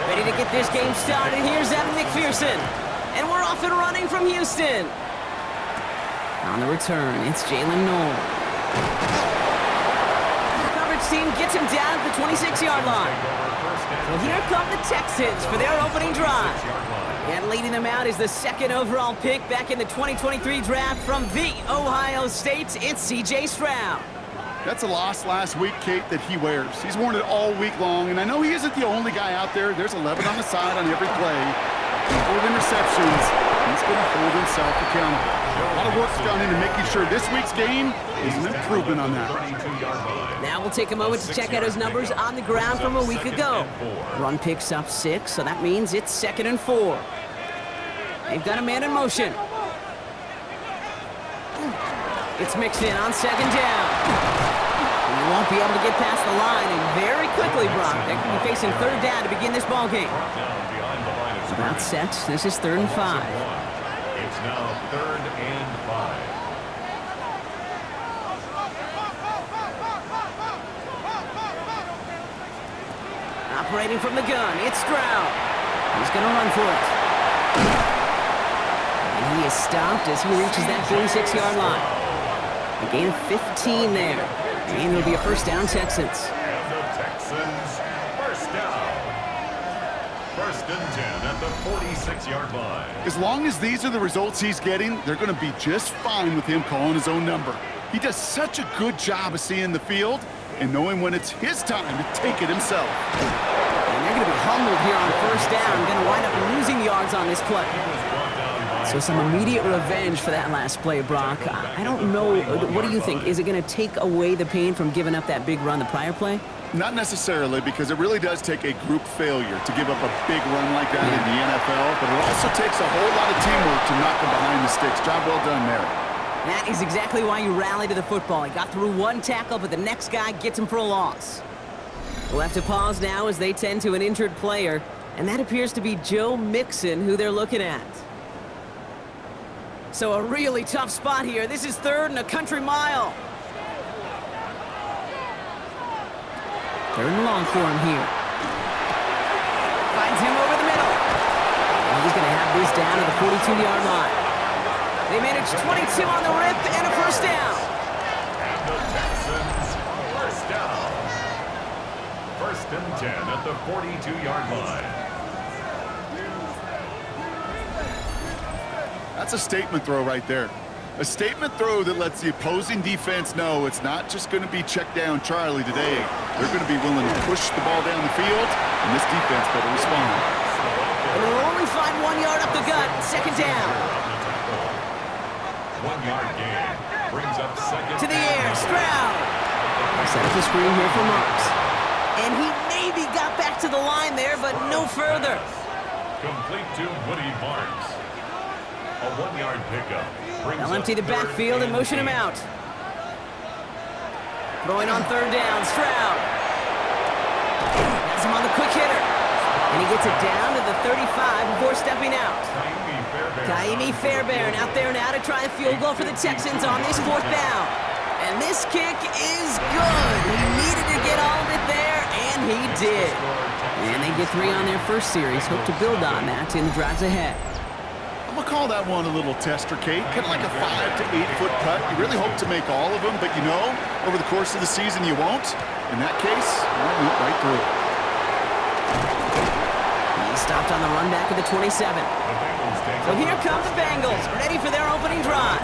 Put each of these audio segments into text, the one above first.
Ready to get this game started. Here's Evan McPherson. And we're off and running from Houston. On the return, it's Jalen Noel. The coverage team gets him down at the 26-yard line. Well, here come the Texans for their opening drive. And leading them out is the second overall pick back in the 2023 draft from the Ohio State. It's C.J. Stroud. That's a loss last week, Kate, that he wears. He's worn it all week long, and I know he isn't the only guy out there. There's 11 on the side on every play. 4 interceptions. He's going to hold himself accountable. A lot of work's gone into making sure this week's game is an improvement on that. Now we'll take a moment to check out his numbers on the ground from a week ago. Run picks up 6, so that means it's 2nd and 4. They've got a man in motion. It's mixed in on 2nd down. He won't be able to get past the line, and very quickly, Brock, they could be facing 3rd down to begin this ball game. About set. This is 3rd and 5. It's now 3rd and 5. Operating from the gun, it's Stroud. He's going to run for it. And he is stopped as he reaches that 46-yard line. A gain of 15 there. And it'll be a 1st down, Texans. And the Texans, 1st down. 1st and 10 at the 46-yard line. As long as these are the results he's getting, they're going to be just fine with him calling his own number. He does such a good job of seeing the field and knowing when it's his time to take it himself. And they're going to be humbled here on 1st down. Going to wind up losing yards on this play. So some immediate revenge for that last play, Brock. I don't know. What do you think? Is it going to take away the pain from giving up that big run the prior play? Not necessarily, because it really does take a group failure to give up a big run like that in the NFL, but it also takes a whole lot of teamwork to knock them behind the sticks. Job well done there. That is exactly why you rally to the football. He got through one tackle, but the next guy gets him for a loss. We'll have to pause now as they tend to an injured player, and that appears to be Joe Mixon, who they're looking at. So a really tough spot here. This is 3rd and a country mile. 3rd and long for him here. Finds him over the middle. And he's going to have this down to the 42-yard line. They manage 22 on the rip and a 1st down. And the Texans, 1st down. 1st and 10 at the 42-yard line. That's a statement throw right there. A statement throw that lets the opposing defense know it's not just going to be check down Charlie today. They're going to be willing to push the ball down the field, and this defense better respond. And they'll only find 1 yard up the gut, 2nd down. 1 yard gain brings up 2nd. To the air, Stroud. Set up the screen here for Marks. And he maybe got back to the line there, but no further. Complete to Woody Marks. A 1 yard pickup. They'll empty the backfield and motion him out. Throwing on 3rd down, Stroud. Has him on the quick hitter. And he gets it down to the 35 before stepping out. Kaimi Fairbairn out there now to try a field goal for the Texans on this 4th down. And this kick is good. He needed to get all of it there, and he did. And they get 3 on their first series. Hope to build on that in the drives ahead. I'm going to call that one a little tester, Kate. Kind of like a 5 to 8 foot cut. You really hope to make all of them, but you know, over the course of the season you won't. In that case, you went right through. He stopped on the run back at the 27. So here come the Bengals, ready for their opening drive.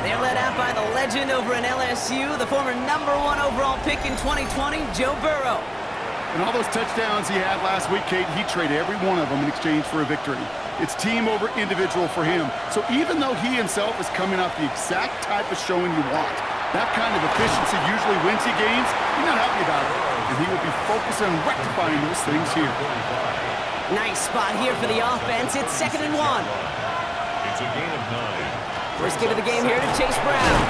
They're led out by the legend over in LSU, the former #1 overall pick in 2020, Joe Burrow. And all those touchdowns he had last week, Kate, he traded every one of them in exchange for a victory. It's team over individual for him. So even though he himself is coming off the exact type of showing you want, that kind of efficiency usually wins you games, he's not happy about it. And he will be focused on rectifying those things here. Nice spot here for the offense. It's 2nd and 1. It's a gain of 9. First give of the game here to Chase Brown.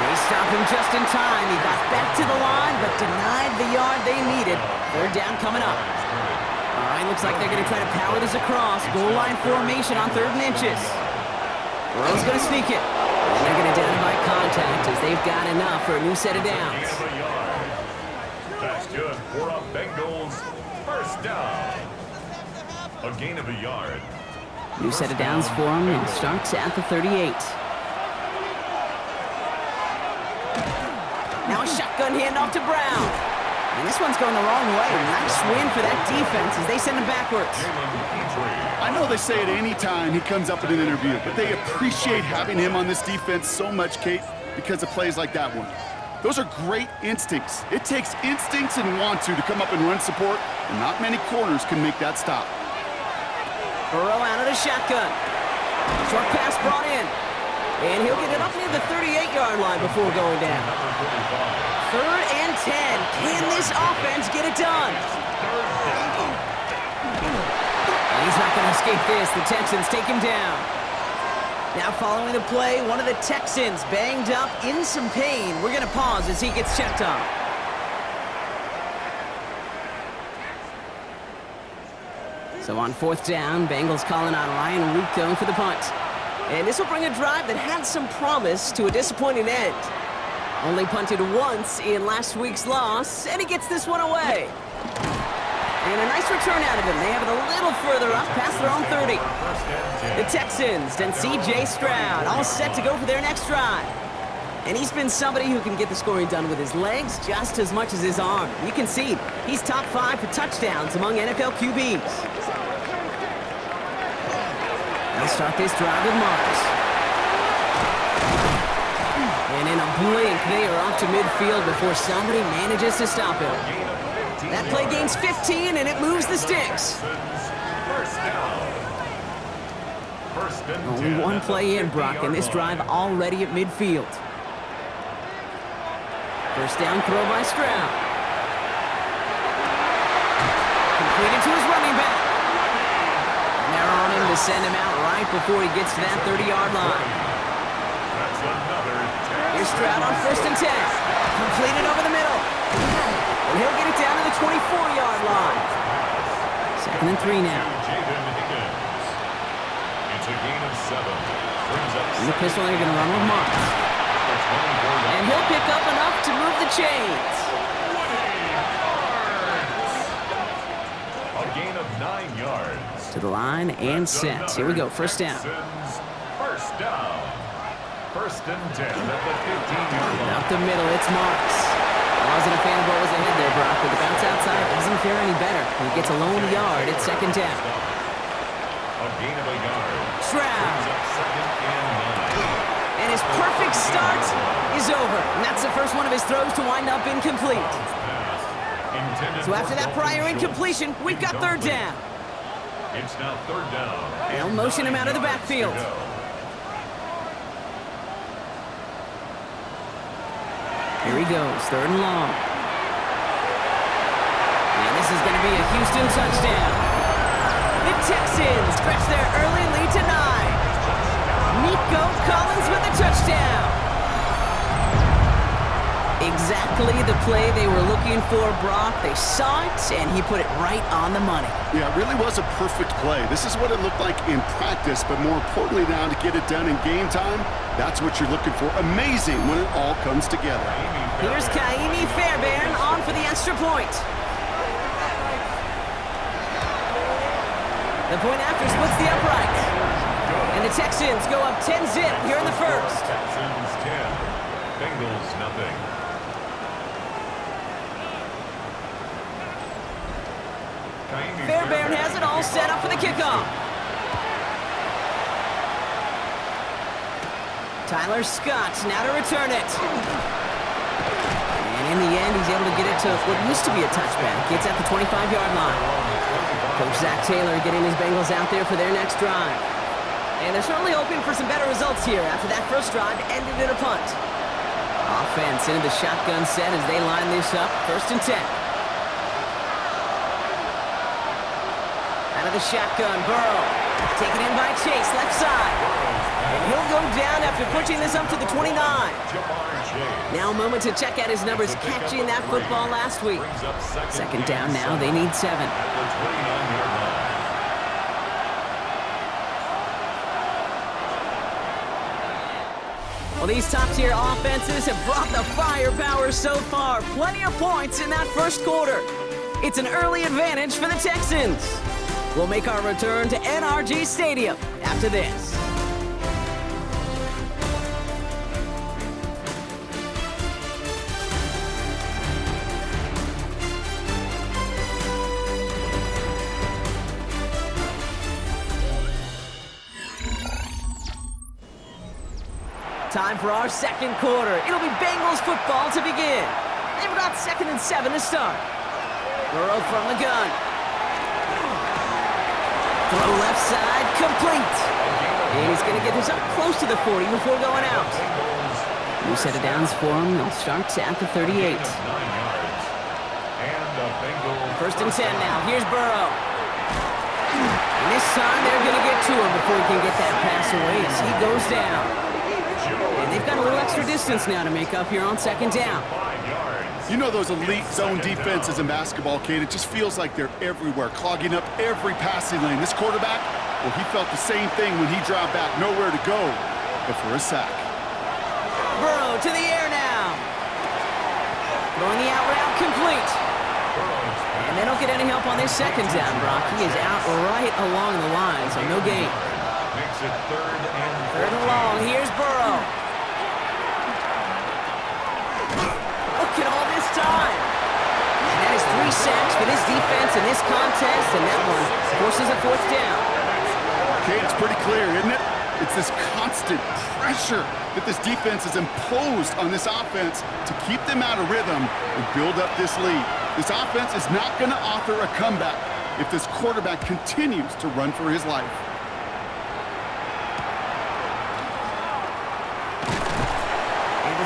They stop him just in time. He got back to the line, but denied the yard they needed. 3rd down coming up. All right, looks like they're going to try to power this across. Goal line formation on 3rd and inches. Burrow's going to sneak it. And they're going to down by contact as they've got enough for a new set of downs. That's good for a Bengals 1st down. A gain of a yard. New set of downs for him and starts at the 38. Now a shotgun handoff to Brown. And this one's going the wrong way. Nice win for that defense as they send him backwards. I know they say it any time he comes up in an interview, but they appreciate having him on this defense so much, Kate, because of plays like that one. Those are great instincts. It takes instincts and want to come up and run support, and not many corners can make that stop. Burrow out of the shotgun. Short pass brought in. And he'll get it up near the 38-yard line before going down. 3rd and 10. Can this offense get it done? He's not going to escape this. The Texans take him down. Now following the play, one of the Texans banged up in some pain. We're going to pause as he gets checked on. So on 4th down, Bengals calling on Ryan Rico for the punt. And this will bring a drive that had some promise to a disappointing end. Only punted once in last week's loss, and he gets this one away. And a nice return out of him. They have it a little further up past their own 30. The Texans and C.J. Stroud all set to go for their next drive. And he's been somebody who can get the scoring done with his legs just as much as his arm. You can see he's top 5 for touchdowns among NFL QBs. They'll start this drive with Marks. And in a blink, they are off to midfield before somebody manages to stop him. That play gains 15, and it moves the sticks. Only one play in, Brock, and this drive already at midfield. First down throw by Stroud. Completed to his running back. And they're on him to send him out right before he gets to that 30-yard line. Here's Stroud on 1st and 10. Completed over the middle. And he'll get it down to the 24-yard line. 2nd and 3 now. It's a gain of 7. In the pistol, they're going to run with Marks. And he'll pick up enough to move the chains. A gain of 9 yards. To the line and set. Here we go, 1st down. First down. 1st and 10 at the 15-yard line. Up the middle, it's Marks. I wasn't a fan of what was ahead there, Brock, but the bounce outside doesn't fare any better. He gets a lone yard at 2nd down. A gain of a yard. Stroud. Brings up 2nd and 9. And his perfect start is over. And that's the first one of his throws to wind up incomplete. So after that prior incompletion, we've got 3rd down. It's now 3rd down. They'll motion him out of the backfield. Here he goes, 3rd and long. And this is going to be a Houston touchdown. The Texans stretch their early lead to 9. Nico Collins with a touchdown. Exactly the play they were looking for, Brock. They saw it, and he put it right on the money. Yeah, it really was a perfect play. This is what it looked like in practice, but more importantly now to get it done in game time, that's what you're looking for. Amazing when it all comes together. Here's Kaimi Fairbairn on for the extra point. The point after splits the upright. And the Texans go up 10-zip here in the first. Texans 10. Bengals nothing. Fairbairn has it all set up for the kickoff. Tyler Scott now to return it. And in the end, he's able to get it to what used to be a touchback. Gets at the 25-yard line. Coach Zach Taylor getting his Bengals out there for their next drive. And they're certainly hoping for some better results here after that first drive ended in a punt. Offense into the shotgun set as they line this up. 1st and 10. Out of the shotgun, Burrow. Taken in by Chase, left side. And he'll go down after pushing this up to the 29. Now a moment to check out his numbers catching that football last week. 2nd down now, they need 7. Well, these top-tier offenses have brought the firepower so far. Plenty of points in that first quarter. It's an early advantage for the Texans. We'll make our return to NRG Stadium after this. Time for our second quarter. It'll be Bengals football to begin. They've got 2nd and 7 to start. Burrow from the gun. Throw left side, complete. And he's going to get this up close to the 40 before going out. New set of downs for him. They'll start at the 38. 1st and 10 now. Here's Burrow. And this time they're going to get to him before he can get that pass away as he goes down. And they've got a little extra distance now to make up here on 2nd down. You know those elite zone defenses in basketball, Kate, it just feels like they're everywhere, clogging up every passing lane. This quarterback, well, he felt the same thing when he dropped back, nowhere to go but for a sack. Burrow to the air now. Throwing the out route complete. And they don't get any help on this 2nd down, Brock. He is out right along the line, so no gain. Makes it 3rd and 3rd and long. Here's Burrow. Look at all this time. And that is 3 sacks for this defense in this contest, and that one forces a 4th down. Okay, it's pretty clear, isn't it? It's this constant pressure that this defense has imposed on this offense to keep them out of rhythm and build up this lead. This offense is not going to offer a comeback if this quarterback continues to run for his life.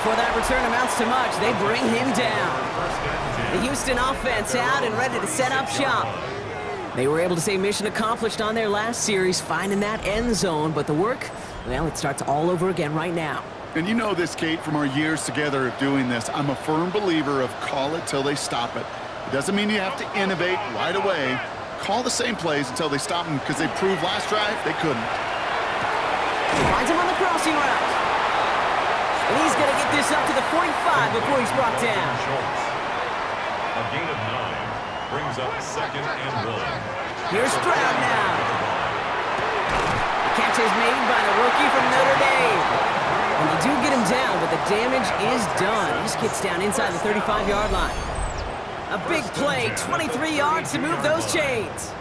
Before that return amounts to much, they bring him down. The Houston offense out and ready to set up shop. They were able to say mission accomplished on their last series, finding that end zone, but the work, well, it starts all over again right now. And you know this, Kate, from our years together of doing this. I'm a firm believer of call it till they stop it. It doesn't mean you have to innovate right away. Call the same plays until they stop them, because they proved last drive they couldn't. Finds him on the crossing route. And he's going to get this up to the 45 before he's brought down. A gain of 9 brings up 2nd and 1. Here's Stroud now. The catch is made by the rookie from Notre Dame. And they do get him down, but the damage is done. He just gets down inside the 35-yard line. A big play, 23 yards to move those chains.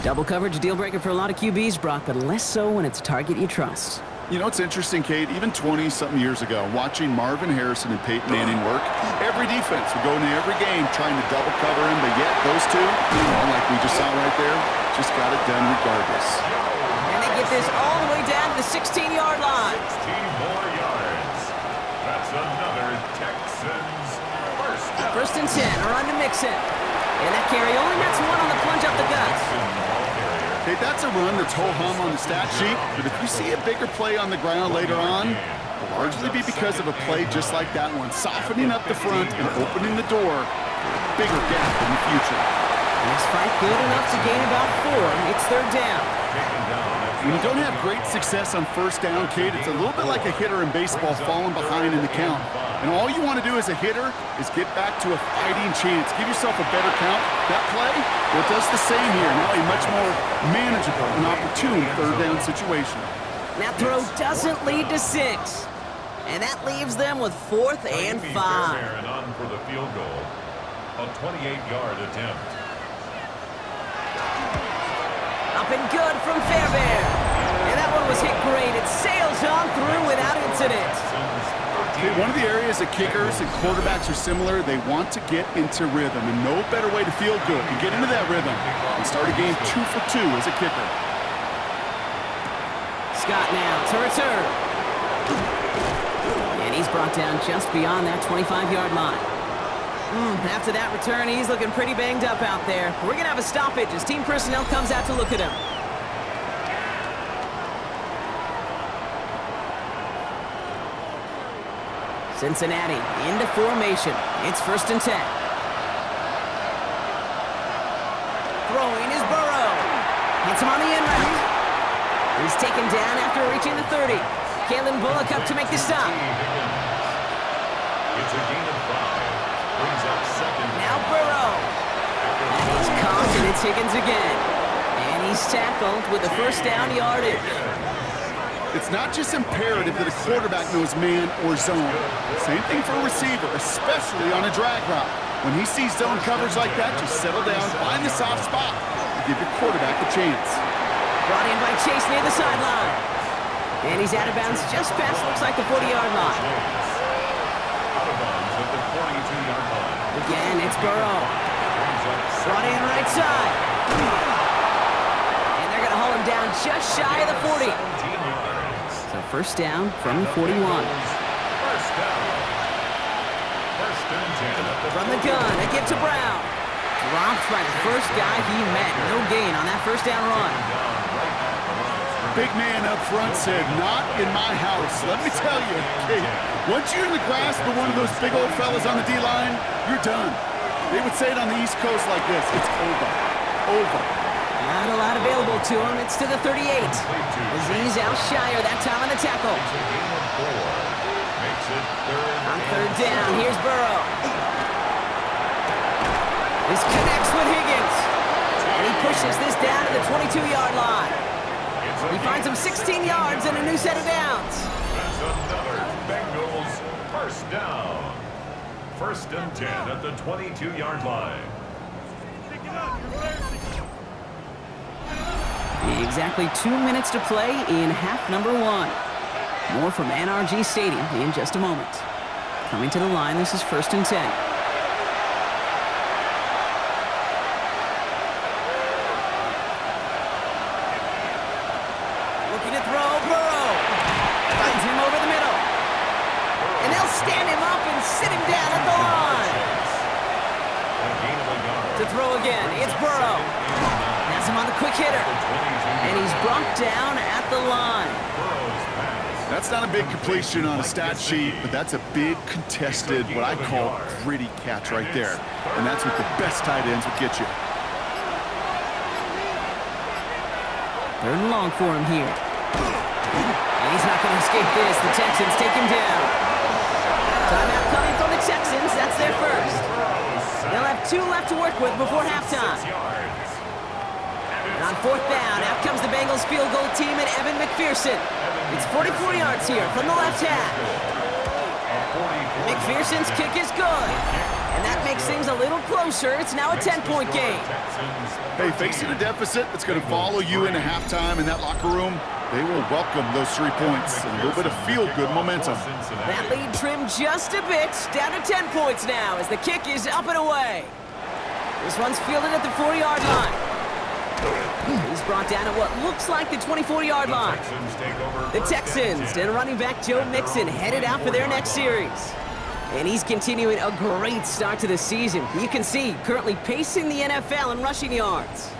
Double coverage, a deal breaker for a lot of QBs, Brock, but less so when it's a target you trust. You know, it's interesting, Kate, even 20-something years ago, watching Marvin Harrison and Peyton Manning work, every defense would go into every game trying to double cover him, but yet those two, like we just saw right there, just got it done regardless. And they get this all the way down to the 16-yard line. 16 more yards. That's another Texans first down. 1st and 10, a run to Mixon. And that carry only nets one on the plunge up the gut. Hey, that's a run that's ho-hum on the stat sheet, but if you see a bigger play on the ground later on, it'll largely be because of a play just like that one, softening up the front and opening the door for a bigger gap in the future. And this fight good enough to gain about 4. It's 3rd down. When you don't have great success on 1st down, Kate, it's a little bit like a hitter in baseball falling behind in the count. And all you want to do as a hitter is get back to a fighting chance. Give yourself a better count. That play, well, it does the same here. Now a much more manageable and opportune 3rd down situation. That throw doesn't lead to 6. And that leaves them with 4th and 5. On for the field goal. A 28-yard attempt. Up and good from Fairbairn. And that one was hit great. It sails on through without incident. Okay, one of the areas that kickers and quarterbacks are similar, they want to get into rhythm, and no better way to feel good and get into that rhythm and start a game 2 for 2 as a kicker. Scott now to return. And he's brought down just beyond that 25-yard line. After that return, he's looking pretty banged up out there. We're going to have a stoppage as team personnel comes out to look at him. Cincinnati into formation. It's 1st and 10. Throwing is Burrow. Hits him on the end route. He's taken down after reaching the 30. Kalen Bullock up to make the stop. It's a gain of 5. Brings up 2nd. Now Burrow. And he's caught, and it's It's Higgins again. And he's tackled with the first down yardage. It's not just imperative that a quarterback knows man or zone. Same thing for a receiver, especially on a drag route. When he sees zone coverage like that, just settle down, find the soft spot, and give your quarterback a chance. Brought in by Chase near the sideline. And he's out of bounds just past, looks like the 40-yard line. Out of bounds at the 42-yard line. Again, it's Burrow. Brought in right side. And they're going to haul him down just shy of the 40. So first down from the 41. First down. First and 10. From the gun, a give to Brown. Dropped by the first guy he met. No gain on that first down run. Big man up front said, not in my house. Let me tell you, kid, once you're in the grasp of one of those big old fellas on the D-line, you're done. They would say it on the East Coast like this. It's over. Over. Not a lot available to him. It's to the 38. Aziz Al-Shire that time on the tackle. On third down, here's Burrow. This connects with Higgins. And he pushes this down to the 22-yard line. He finds him 16 yards and a new set of downs. That's another Bengals first down. First and 10 at the 22-yard line. Exactly 2 minutes to play in half number 1. More from NRG Stadium in just a moment. Coming to the line, this is first and 10. Looking to throw, Burrow. Finds him over the middle. And they'll stand him up and sit him down at the line. To throw again, it's Burrow. Has him on the quick hitter. And he's brought down at the line. That's not a big completion on a stat sheet, but that's a big contested, what I call gritty catch right there. And that's what the best tight ends will get you. Third and long for him here. And he's not going to escape this. The Texans take him down. Timeout coming from the Texans. That's their first. They'll have 2 left to work with before halftime. And on fourth down, out comes the Bengals field goal team and Evan McPherson. It's 44 yards here from the left hash. McPherson's kick is good. And that makes things a little closer. It's now a 10-point game. Hey, facing a deficit that's going to follow you into halftime in that locker room, they will welcome those 3 points and a little bit of feel-good momentum. That lead trimmed just a bit, down to 10 points now as the kick is up and away. This one's fielded at the 40-yard line. He's brought down at what looks like the 24-yard line. The Texans and running back Joe Mixon headed out for their next series. And he's continuing a great start to the season. You can see currently pacing the NFL in rushing yards.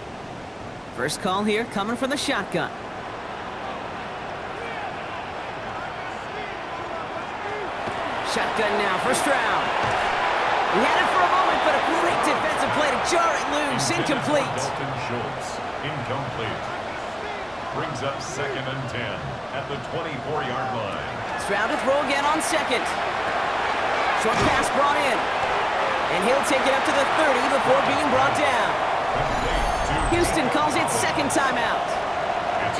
First call here coming from the shotgun. Shotgun now for Stroud. He had it for a moment, but a great defensive play to jar it loose. Incomplete. Incomplete. Brings up second and 10 at the 24-yard line. Stroud to throw again on second. Short pass brought in. And he'll take it up to the 30 before being brought down. Houston calls it second timeout.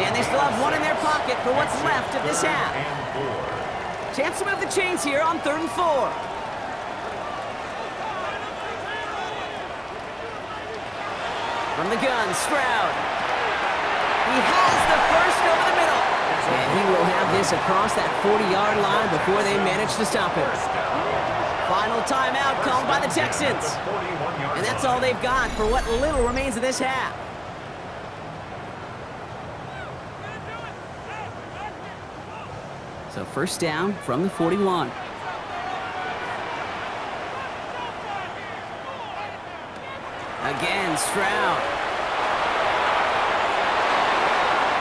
And they still have 1 in their pocket for what's left of this half. Chance to move the chains here on 3rd and 4. From the gun, Stroud. He has the first over the middle. And he will have this across that 40-yard line before they manage to stop him. Final timeout called by the Texans. And that's all they've got for what little remains of this half. So first down from the 41. Again, Stroud.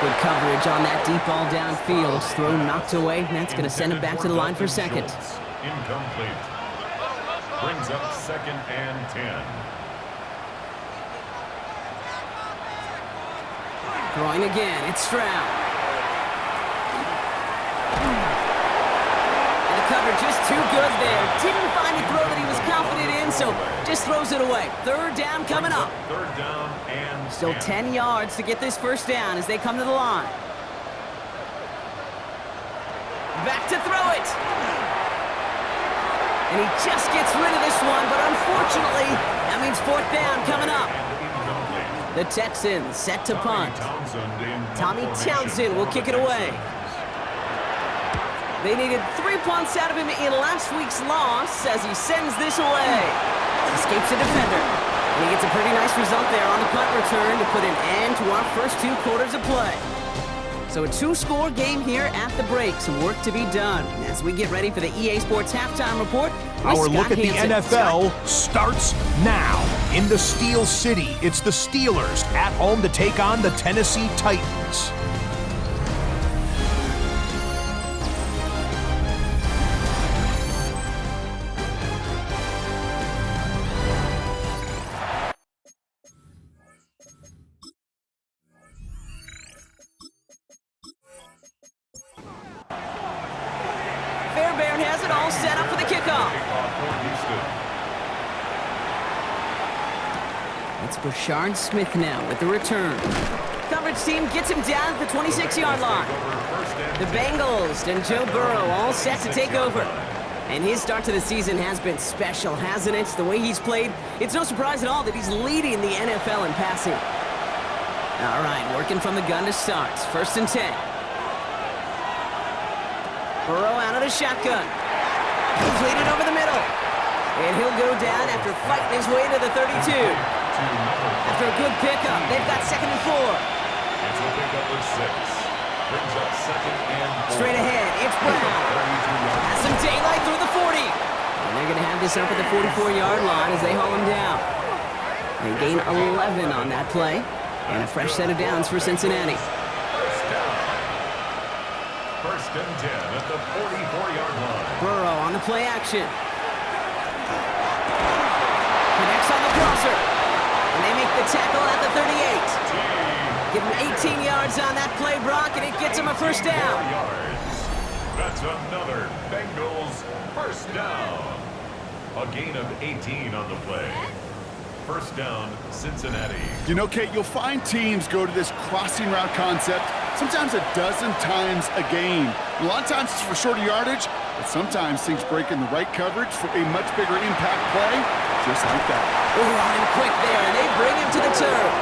Good coverage on that deep ball downfield. Throw knocked away. That's going to send him back to the line for second. Incomplete. Brings up second and 10. Throwing again, it's Stroud. And the receiver just too good there. Didn't find a throw that he was confident in, so just throws it away. Third down coming up. Third down and Still 10 yards to get this first down as they come to the line. Back to throw it. And he just gets rid of this one, but unfortunately, that means fourth down coming up. The Texans set to punt. Tommy Townsend will kick it away. They needed 3 punts out of him in last week's loss as he sends this away. Escapes a defender. And he gets a pretty nice result there on the punt return to put an end to our first 2 quarters of play. So a 2-score game here at the break. Some work to be done as we get ready for the EA Sports Halftime Report. Our look at the NFL starts now. In the Steel City, it's the Steelers at home to take on the Tennessee Titans. Fairbairn has it all set up for the kickoff. It's Brashard Smith now with the return. Coverage team gets him down at the 26-yard line. The Bengals and Joe Burrow all set to take over. And his start to the season has been special, hasn't it? The way he's played, it's no surprise at all that he's leading the NFL in passing. All right, working from the gun to start. First and 10. Burrow out of the shotgun. Completed over the middle. And he'll go down after fighting his way to the 32. After a good pickup, they've got second and 4. It's a pickup of 6. Brings up second and 4. Straight ahead, it's Brown. Has some daylight through the 40. And they're going to have this up at the 44-yard line as they haul him down. They gain 11 on that play. And a fresh set of downs for Cincinnati. First down. First and 10 at the 44-yard line. Burrow on the play action. Connects on the crosser. And they make the tackle at the 38. Give him 18 yards on that play, Brock, and it gets him a first down. Yards. That's another Bengals first down. A gain of 18 on the play. First down, Cincinnati. You know, Kate, you'll find teams go to this crossing route concept sometimes a dozen times a game. A lot of times it's for shorter yardage, but sometimes things break in the right coverage for a much bigger impact play, just like that. Running quick there, and they bring him to the turf.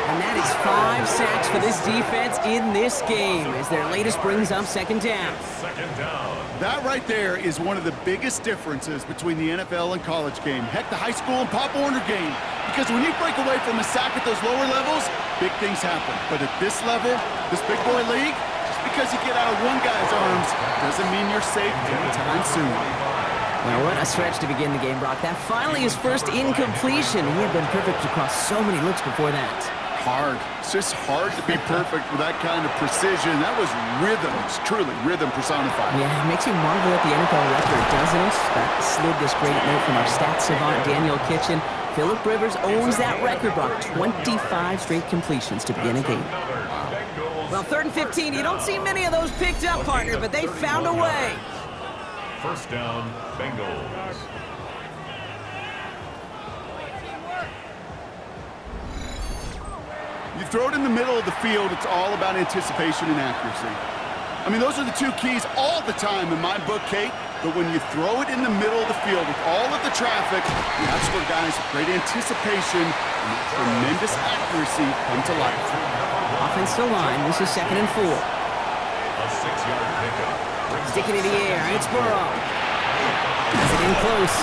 And that is 5 sacks for this defense in this game as their latest brings up second down. Second down. That right there is one of the biggest differences between the NFL and college game. Heck, the high school and Pop Warner game. Because when you break away from a sack at those lower levels, big things happen. But at this level, this big boy league, just because you get out of one guy's arms doesn't mean you're safe anytime soon. Well, what a stretch to begin the game, Brock. That finally his first incompletion. He had been perfect across so many looks before that. Hard. It's just hard to be perfect with that kind of precision. That was rhythm. It's truly rhythm personified. Yeah, it makes you marvel at the NFL record, doesn't it? That slid this great note from our stats savant, Daniel Kitchen. Phillip Rivers owns that record, Brock. 25 straight completions to begin a game. Well, 3rd and 15. You don't see many of those picked up, partner, but they found a way. First down, Bengals. You throw it in the middle of the field, it's all about anticipation and accuracy. I mean, those are the 2 keys all the time in my book, Kate. But when you throw it in the middle of the field with all of the traffic, that's where guys with great anticipation and tremendous accuracy come to life. Offensive line, this is 2nd and 4. A 6-yard pickup. Sticking in the air, it's Burrow. Has it in close.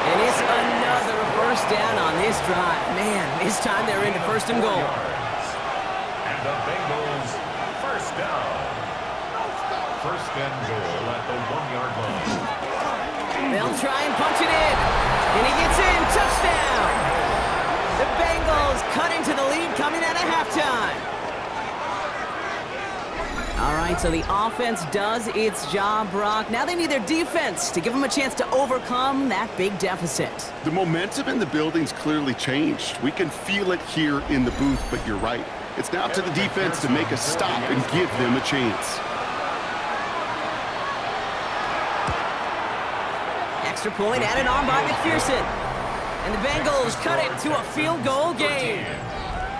And it's another first down on this drive. Man, this time they're into 1st and goal. And the Bengals first down. First and goal at the 1-yard line. They'll try and punch it in. And he gets in. Touchdown. The Bengals cut into the lead coming out of halftime. All right, so the offense does its job, Brock. Now they need their defense to give them a chance to overcome that big deficit. The momentum in the building's clearly changed. We can feel it here in the booth, but you're right. It's now up to the defense to make a stop and give them a chance. Extra point added on by McPherson. And the Bengals cut it to a field goal game.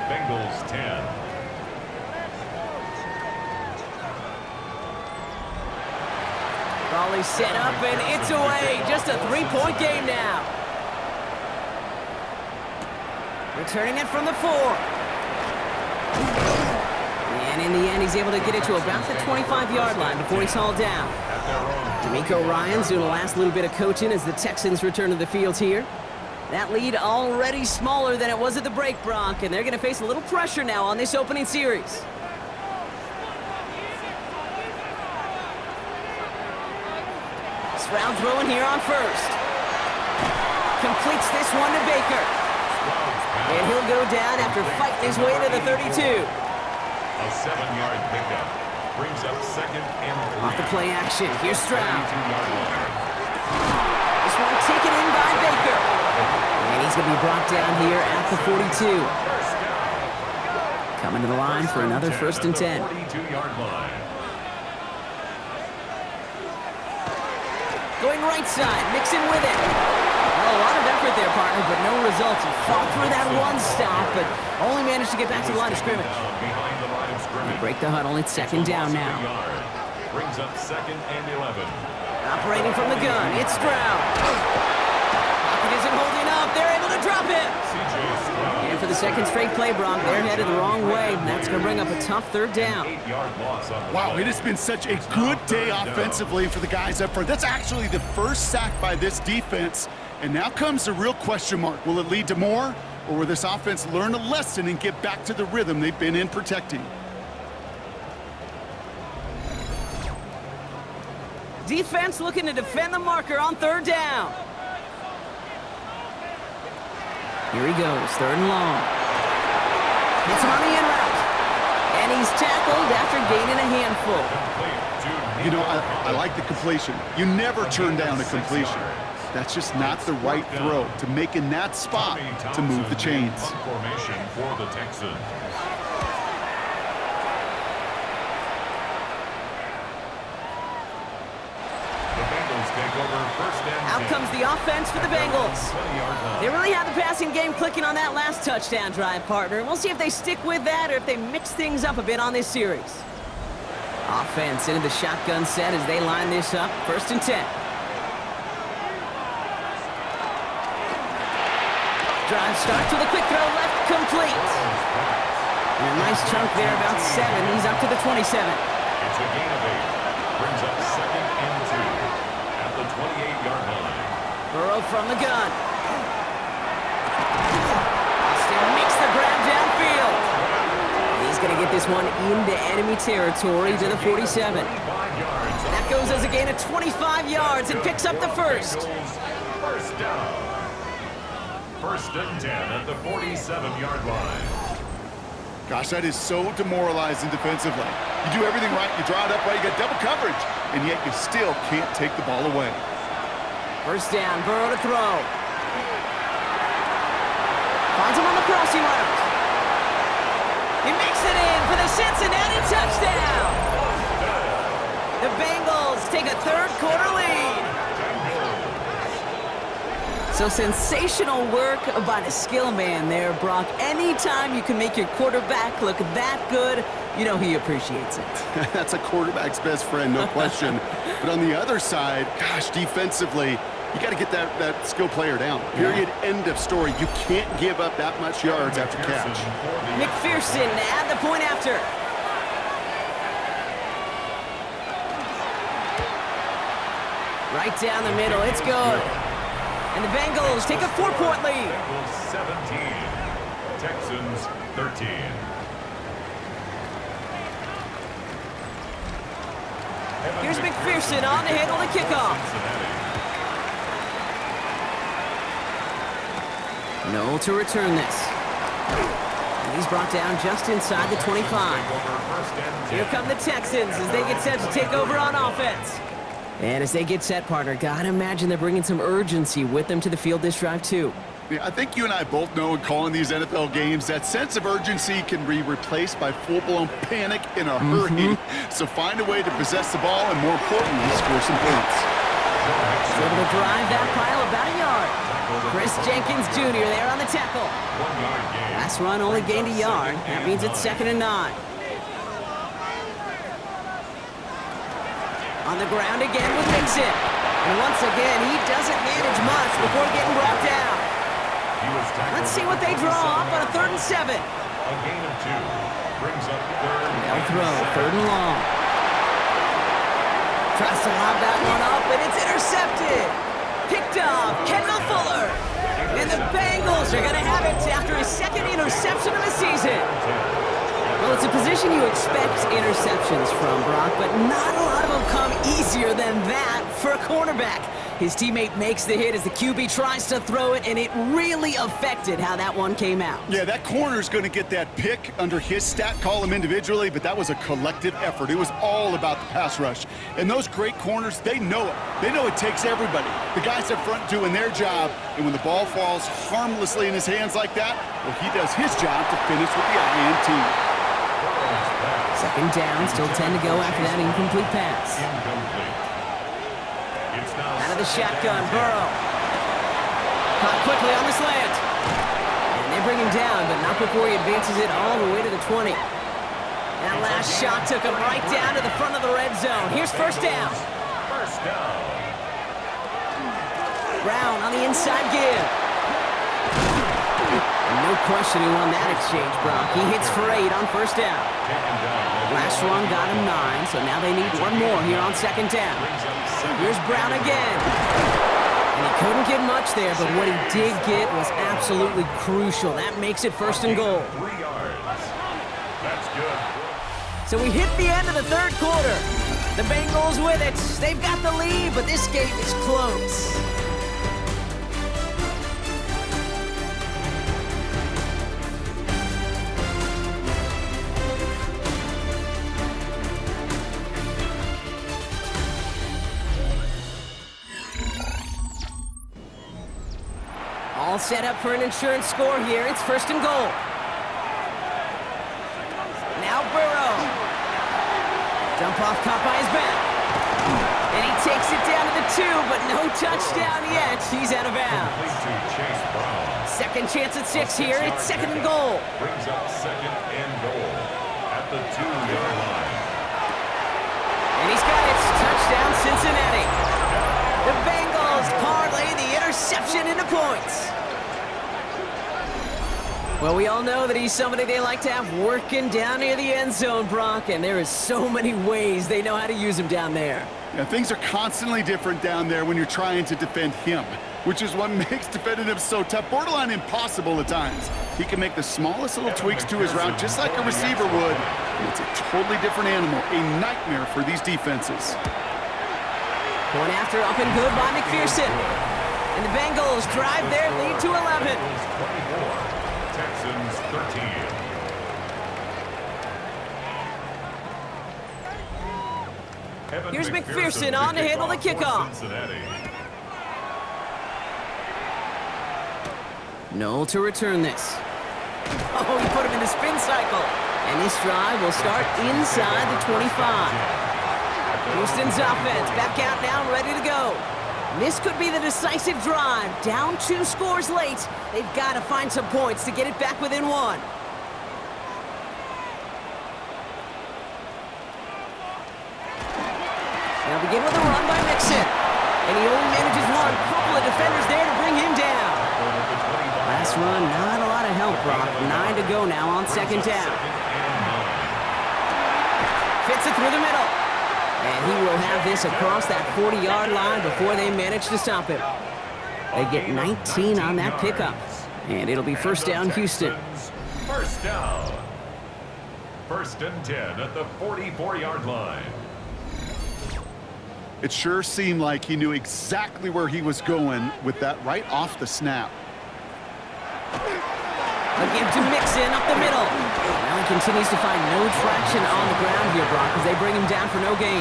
Bengals 10. Volley set up, and it's away. Just a 3-point game now. Returning it from the 4. And in the end, he's able to get it to about the 25-yard line before he's hauled down. D'Amico Ryans doing the last little bit of coaching as the Texans return to the field here. That lead already smaller than it was at the break, Bronk, and they're going to face a little pressure now on this opening series. Stroud throwing here on first. Completes this one to Baker. And he'll go down after fighting his way to the 32. A 7-yard pickup brings up second and 3. Off the play action, here's Stroud. 32-yard line. This one taken in by Baker. And he's going to be brought down here at the 42. Coming to the line for another 1st and 10. 42-yard line. Going right side, mixing with it. Well, a lot of effort there, partner, but no results. He fought through that one stop, but only managed to get back to the line of scrimmage. Behind the line of scrimmage. Break the huddle, it's 2nd down now. Brings up 2nd and 11. Operating from the gun, it's Stroud. Pocket isn't holding up, they're able to drop it. And for the second straight play, Bronk, they're headed the wrong way. That's going to bring up a tough 3rd down. 8-yard loss on the Wow, play. it has been such a good day offensively for the guys up front. That's actually the first sack by this defense. And now comes the real question mark. Will it lead to more? Or will this offense learn a lesson and get back to the rhythm they've been in protecting? Defense looking to defend the marker on 3rd down. Here he goes, 3rd and long. Hits him on the in route. And he's tackled after gaining a handful. You know, I like the completion. You never turn down a completion. That's just not the right throw to make in that spot to move the chains. Formation for the Texans. The Bengals take over 1st and 10. Out comes the offense for the Bengals. 20-yard line. They really had the passing game clicking on that last touchdown drive, partner. And we'll see if they stick with that or if they mix things up a bit on this series. Offense into the shotgun set as they line this up. 1st and 10. Drive starts with a quick throw left, complete. And a nice chunk there, about 7. He's up to the 27. It's a gain of 8. Brings up 2nd and 2 at the 28-yard line. Burrow from the gun. Austin makes the grab downfield. He's going to get this one into enemy territory to the 47. That goes as a gain of 25 yards and picks up the 1st. First down. 1st and 10 at the 47-yard line. Gosh, that is so demoralizing defensively. You do everything right, you draw it up right, you got double coverage, and yet you still can't take the ball away. 1st down, Burrow to throw. Finds him on the crossing route. He makes it in for the Cincinnati touchdown. The Bengals take a 3rd quarter lead. So sensational work by the skill man there, Brock. Anytime you can make your quarterback look that good, you know he appreciates it. That's a quarterback's best friend, no question. But on the other side, gosh, defensively, you got to get that skill player down. Period, end of story. You can't give up that much yards after catch. McPherson at the point after. Right down the middle, it's good. And the Bengals take a 4-point lead. Bengals 17, Texans 13. Here's McPherson on to handle the kickoff. No to return this. And he's brought down just inside the 25. Here come the Texans as they get set to take over on offense. And as they get set, partner, gotta imagine they're bringing some urgency with them to the field this drive, too. Yeah, I think you and I both know in calling these NFL games that sense of urgency can be replaced by full-blown panic in a hurry. So find a way to possess the ball and, more importantly, score some points. He's able to drive that about a yard. Chris Jenkins Jr. there on the tackle. 1 yard gain. Last run only gained a yard. That means it's 2nd and 9. On the ground again with Mixon. And once again, he doesn't manage much before getting brought down. Let's see what they draw up on a 3rd and 7. A gain of 2. Brings up 3rd. They'll throw, 3rd and long. Tries to lob that one up, and it's intercepted. Picked off, Kendall Fuller. And the Bengals are going to have it after his 2nd interception of the season. Well, it's a position you expect interceptions from, Brock, but not a lot of them come easier than that for a cornerback. His teammate makes the hit as the QB tries to throw it, and it really affected how that one came out. Yeah, that corner's going to get that pick under his stat column individually, but that was a collective effort. It was all about the pass rush. And those great corners, they know it. They know it takes everybody. The guys up front doing their job, and when the ball falls harmlessly in his hands like that, well, he does his job to finish with the INT. 2nd down, still 10 to go after that incomplete pass. Out of the shotgun, Burrow. Caught quickly on the slant. And they bring him down, but not before he advances it all the way to the 20. That last shot took him right down to the front of the red zone. Here's 1st down. First down. Brown on the inside give. No question he won that exchange, Brock. He hits for 8 on 1st down. Last run got him 9, so now they need one more here on 2nd down. Here's Brown again. And he couldn't get much there, but what he did get was absolutely crucial. That makes it 1st and goal. 3 yards. That's good. So we hit the end of the 3rd quarter. The Bengals with it. They've got the lead, but this game is close. All set up for an insurance score here. It's 1st and goal. Now Burrow. Dump off caught by his back. And he takes it down to the 2, but no touchdown yet. He's out of bounds. Complete to Chase Brown. 2nd chance at 6 here. It's 2nd and goal. Brings up 2nd and goal at the 2-yard line. And he's got it. Touchdown, Cincinnati. The Bengals parlay the interception into points. Well, we all know that he's somebody they like to have working down near the end zone, Brock, and there is so many ways they know how to use him down there. Yeah, things are constantly different down there when you're trying to defend him, which is what makes defending him so tough, borderline impossible at times. He can make the smallest little tweaks to his route just like a receiver would, and it's a totally different animal, a nightmare for these defenses. Going after up and good by McPherson. And the Bengals drive their lead to 11. 24, Texans 13. Here's McPherson on to handle the kickoff. Noel to return this. Oh, he put him in the spin cycle. And this drive will start inside the 25. Houston's offense back out now and ready to go. This could be the decisive drive. Down 2 scores late. They've got to find some points to get it back within 1. They'll begin with a run by Mixon. And he only manages one. Couple of defenders there to bring him down. Last run, not a lot of help, Brock. 9 to go now on 2nd down. Fits it through the middle. And he will have this across that 40-yard line before they manage to stop him. They get 19 on that pickup. And it'll be 1st down, Houston. First down. 1st and 10 at the 44-yard line. It sure seemed like he knew exactly where he was going with that right off the snap. A give to Mixon up the middle. Now he continues to find no traction on the ground here, Brock, as they bring him down for no gain.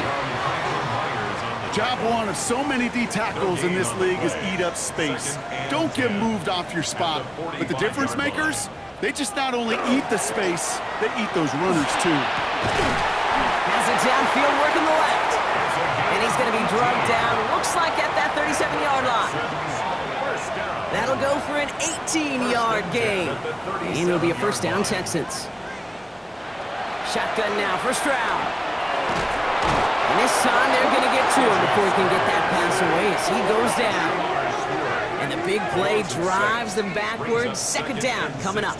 Job one of so many D tackles in this league is eat up space. Don't get moved off your spot. But the difference makers, they just not only eat the space, they eat those runners too. Has it downfield working the left. And he's going to be drugged down, looks like at that 37-yard line. That'll go for an 18-yard gain. And it'll be a first down, Texans. Shotgun now for Stroud. And this time they're going to get to him before he can get that pass away as he goes down. And the big play drives them backwards. Second down coming up.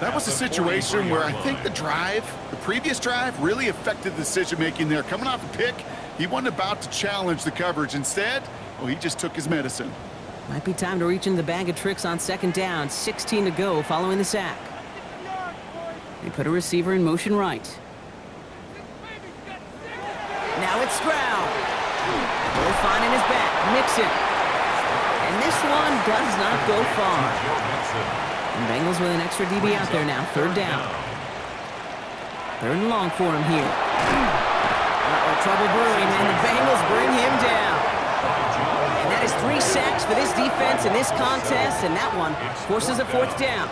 That was a situation where I think the previous drive, really affected the decision-making there. Coming off a pick, he wasn't about to challenge the coverage. Instead, well, he just took his medicine. Might be time to reach into the bag of tricks on second down. 16 to go following the sack. They put a receiver in motion right. Now it's Stroud. They're finding his back. Mixon. And this one does not go far. And Bengals with an extra DB out there now. Third down. Third and long for him here. Trouble brewing, and the Bengals bring him down. And that is 3 sacks for this defense in this contest, and that one forces a fourth down.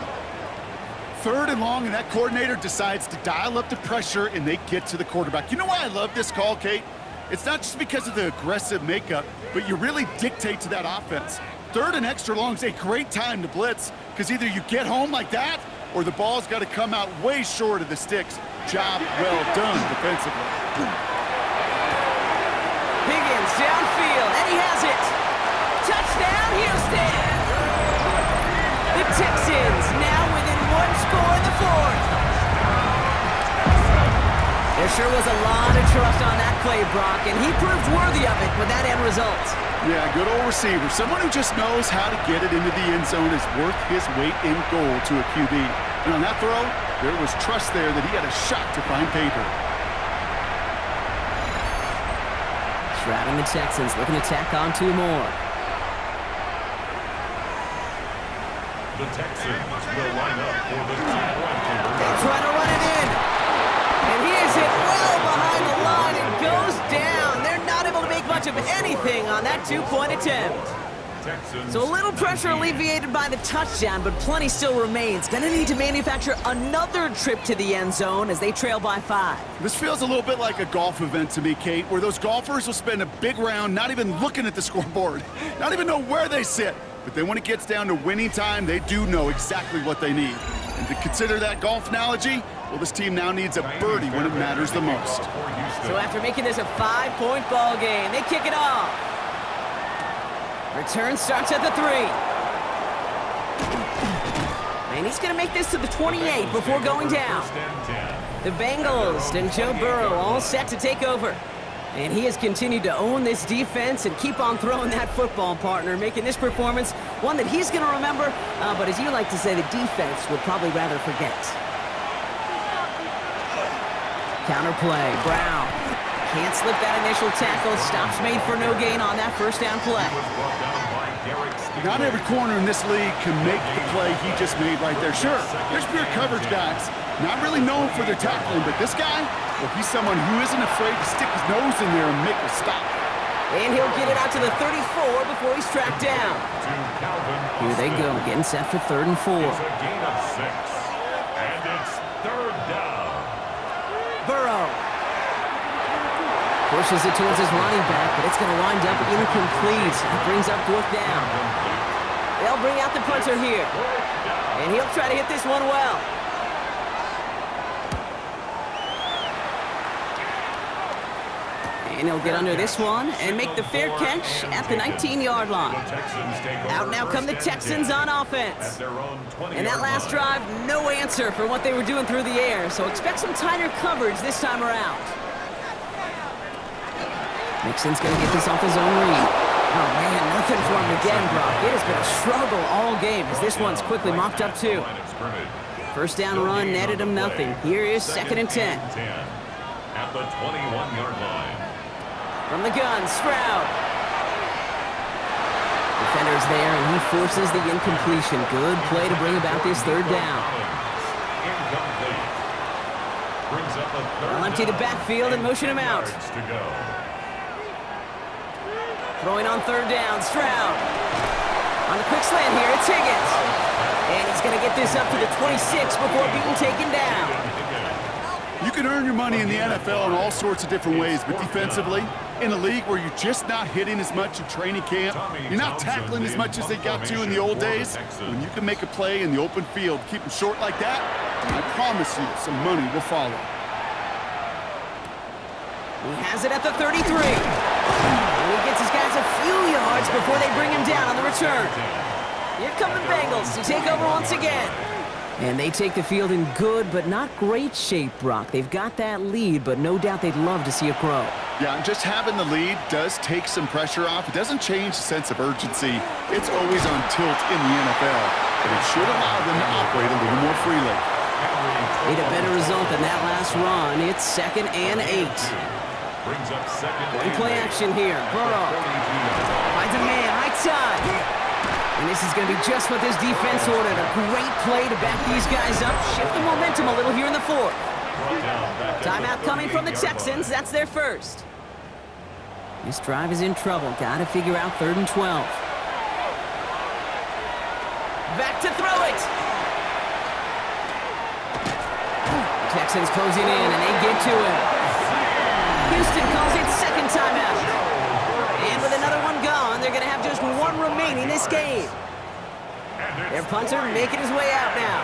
Third and long, and that coordinator decides to dial up the pressure, and they get to the quarterback. You know why I love this call, Kate? It's not just because of the aggressive makeup, but you really dictate to that offense. Third and extra long is a great time to blitz, because either you get home like that, or the ball's got to come out way short of the sticks. Job well done defensively. Higgins downfield, and he has it. Touchdown, Houston! The Texans now within 1 score in the fourth. There sure was a lot of trust on that play, Brock, and he proved worthy of it with that end result. Yeah, good old receiver. Someone who just knows how to get it into the end zone is worth his weight in gold to a QB. And on that throw, there was trust there that he had a shot to find paper. Stroud and the Texans looking to tack on 2 more. The Texans will line up for the 2-point conversion. They're trying to run it in. And he is hit well behind the line and goes down. They're not able to make much of anything on that 2-point attempt. So a little pressure alleviated by the touchdown, but plenty still remains. Gonna need to manufacture another trip to the end zone as they trail by 5. This feels a little bit like a golf event to me, Kate, where those golfers will spend a big round not even looking at the scoreboard, not even know where they sit. But then when it gets down to winning time, they do know exactly what they need. And to consider that golf analogy, well, this team now needs a birdie when it matters the most. So after making this a 5-point ball game, they kick it off. Return starts at the 3. And he's going to make this to the 28 before going down. The Bengals and Joe Burrow all set to take over. And he has continued to own this defense and keep on throwing that football, partner, making this performance one that he's going to remember, but as you like to say, the defense would probably rather forget. Counterplay, Brown. Can't slip that initial tackle. Stops made for no gain on that first down play. Not every corner in this league can make the play he just made right there. Sure, there's pure coverage guys, not really known for their tackling, but this guy, well, he's someone who isn't afraid to stick his nose in there and make a stop. And he'll get it out to the 34 before he's tracked down. Here they go, getting set for 3rd and 4. It's a gain of 6, and it's 3rd down. Burrow pushes it towards his running back, but it's going to wind up incomplete. That brings up 4th down. They'll bring out the punter here, and he'll try to hit this one well. And he'll get under this one and make the fair catch at the 19-yard line. Out now come the Texans on offense. And that last drive, no answer for what they were doing through the air, so expect some tighter coverage this time around. Mixon's going to get this off his own read. Oh, man, nothing for him again, Brock. It has been a struggle all game as this one's quickly mopped up, too. First down run netted him nothing. Here is 2nd and 10. At the 21-yard line. From the gun, Stroud. Defender's there, and he forces the incompletion. Good play to bring about this 3rd down. Incomplete. Brings up a 3rd. They'll empty the backfield and motion him out. Throwing on 3rd down, Stroud. On the quick slant here, it's Higgins. And he's going to get this up to the 26 before being taken down. You can earn your money in the NFL in all sorts of different ways, but defensively, in a league where you're just not hitting as much in training camp, you're not tackling as much as they got to in the old days, when you can make a play in the open field, keep them short like that, I promise you some money will follow. He has it at the 33. And he gets his guys a few yards before they bring him down on the return. Here come the Bengals to take over once again. And they take the field in good but not great shape, Brock. They've got that lead, but no doubt they'd love to see it grow. Yeah, and just having the lead does take some pressure off. It doesn't change the sense of urgency. It's always on tilt in the NFL, but it should allow them to operate a little more freely. Need a better result than that last run. It's 2nd and 8. Brings up 2nd. Going play action here. Burrow finds a man, right side. And this is going to be just what this defense ordered. A great play to back these guys up. Shift the momentum a little here in the 4th. Timeout coming from the Texans. That's their first. This drive is in trouble. Got to figure out 3rd and 12. Back to throw it. Texans closing in, and they get to him. Houston calls it 2nd timeout. And with another one gone, they're going to have just one remaining this game. Their punter making his way out now.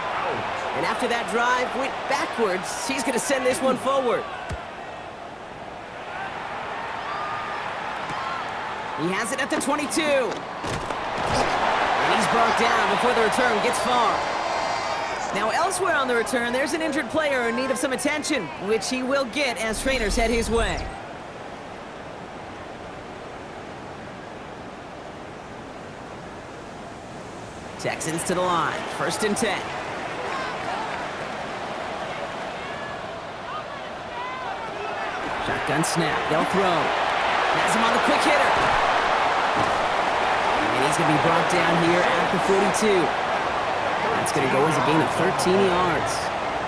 And after that drive went backwards, he's going to send this one forward. He has it at the 22. And he's brought down before the return gets far. Now elsewhere on the return, there's an injured player in need of some attention, which he will get as trainers head his way. Texans to the line, 1st and 10. Shotgun snap, they'll throw. Has him on the quick hitter. And he's going to be brought down here at the 42. That's going to go as a gain of 13 yards.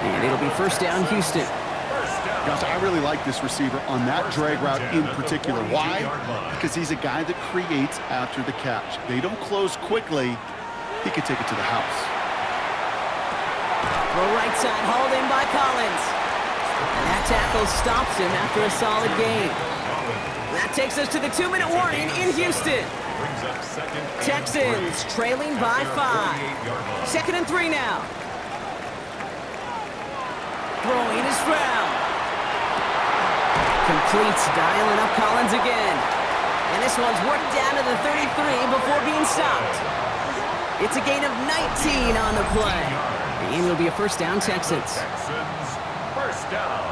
And it'll be 1st down, Houston. Gosh, I really like this receiver on that drag route in particular. Why? Because he's a guy that creates after the catch. They don't close quickly. He could take it to the house. Throw right side, hauled in by Collins. And that tackle stops him after a solid gain. That takes us to the 2-minute warning in Houston. Texans trailing by 5. 2nd and 3 now. Throwing is Stroud. Completes, dialing up Collins again. And this one's worked down to the 33 before being stopped. It's a gain of 19 on the play. And it'll be a 1st down, Texans. 1st down.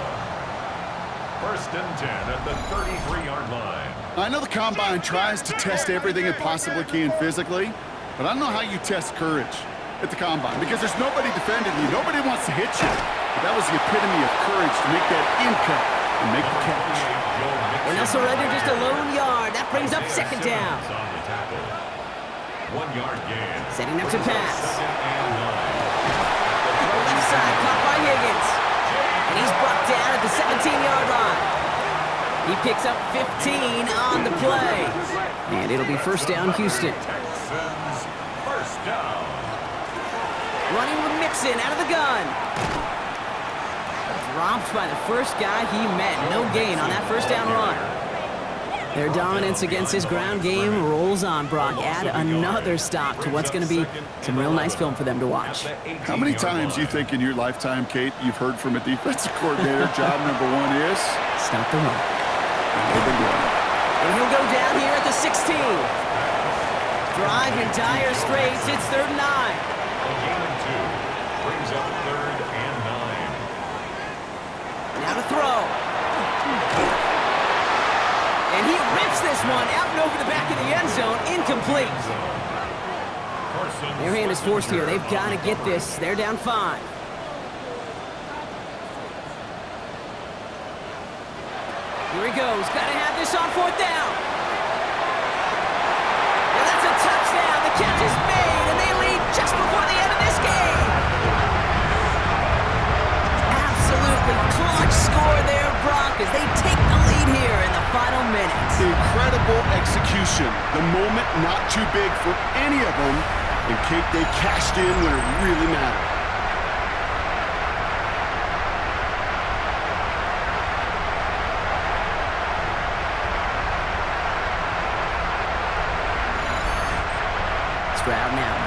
1st and 10 at the 33-yard line. I know the Combine tries to test everything it possibly can physically, but I don't know how you test courage at the Combine because there's nobody defending you. Nobody wants to hit you. But that was the epitome of courage to make that in-cut and make the catch. And they'll surrender just a lone yard. That brings up 2nd down. 1 yard gain. Setting up to pass. Throw left side, caught by Higgins. And he's brought down at the 17-yard line. He picks up 15 on the play. And it'll be 1st down, Houston. Texans, 1st down. Running with Mixon out of the gun. Dropped by the first guy he met. No gain on that 1st down run. Their dominance against his ground game rolls on, Brock. Add another stop to what's going to be some real nice film for them to watch. How many times do you think in your lifetime, Kate, you've heard from a defensive coordinator, job number 1 is? Stop the run. And And he'll go down here at the 16. Drive in dire straits. It's 3rd and 9. A gain of 2. Brings up 3rd and 9. Now to throw. And he rips this one out and over the back of the end zone. Incomplete. Their hand is forced here. They've got to get this. They're down 5. Here he goes. Got to have this on 4th down. And that's a touchdown. The catch is made, and they lead just before the end of this game. Absolutely clutch score there, Brock, as they take the lead here in the final minutes. Incredible execution. The moment not too big for any of them. And Kate, they cashed in when it really mattered.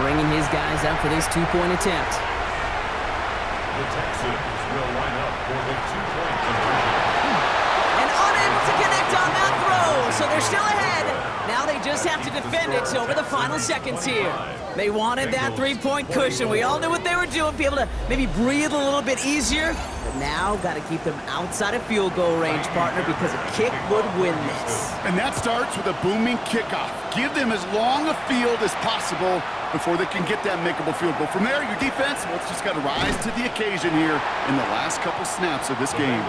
bringing his guys up for this two-point attempt. The Texans will line up for the two-point conversion. And unable to connect on that throw, so they're still ahead. Now they just have to defend it over the final seconds here. They wanted that three-point cushion. We all knew what they were doing, be able to maybe breathe a little bit easier. But now got to keep them outside of field goal range, partner, because a kick would win this. And that starts with a booming kickoff. Give them as long a field as possible before they can get that makeable field goal. From there, your defense, well, it's just got to rise to the occasion here in the last couple snaps of this game.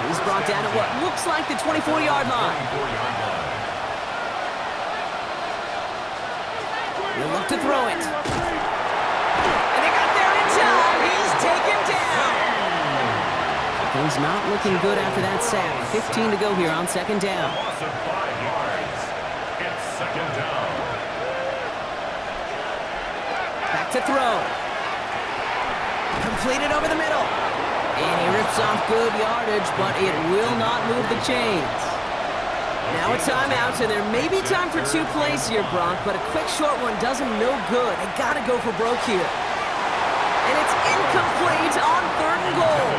He's brought down at what looks like the 24-yard line. He'll look to throw it. And they got there in time. He's taken down. Things not looking good after that sack. 15 to go here on second down. Loss of 5 yards. It's second down. Back to throw. Completed over the middle. And he rips off good yardage, but it will not move the chains. Now a timeout, and there may be time for 2 plays here, Brock, but a quick short one does him no good. They got to go for broke here. And it's incomplete on 3rd and goal.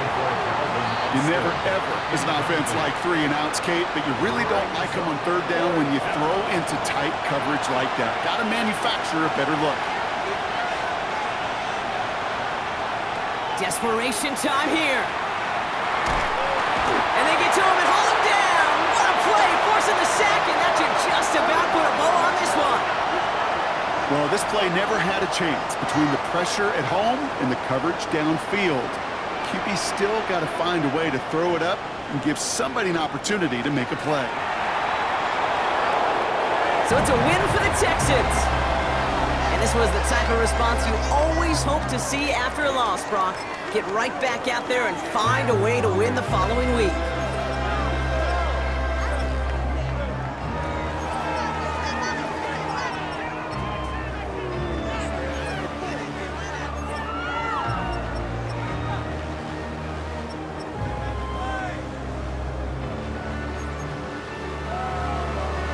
You never, ever, as an offense, like 3 and outs, Kate, but you really don't like them on 3rd down when you throw into tight coverage like that. Got to manufacture a better look. Desperation time here. And they get to him and haul him down. What a play, forcing the sack, and that should just about put a bow on this one. Well, this play never had a chance between the pressure at home and the coverage downfield. QB still got to find a way to throw it up and give somebody an opportunity to make a play. So it's a win for the Texans. And this was the type of response you always hope to see after a loss, Brock. Get right back out there and find a way to win the following week.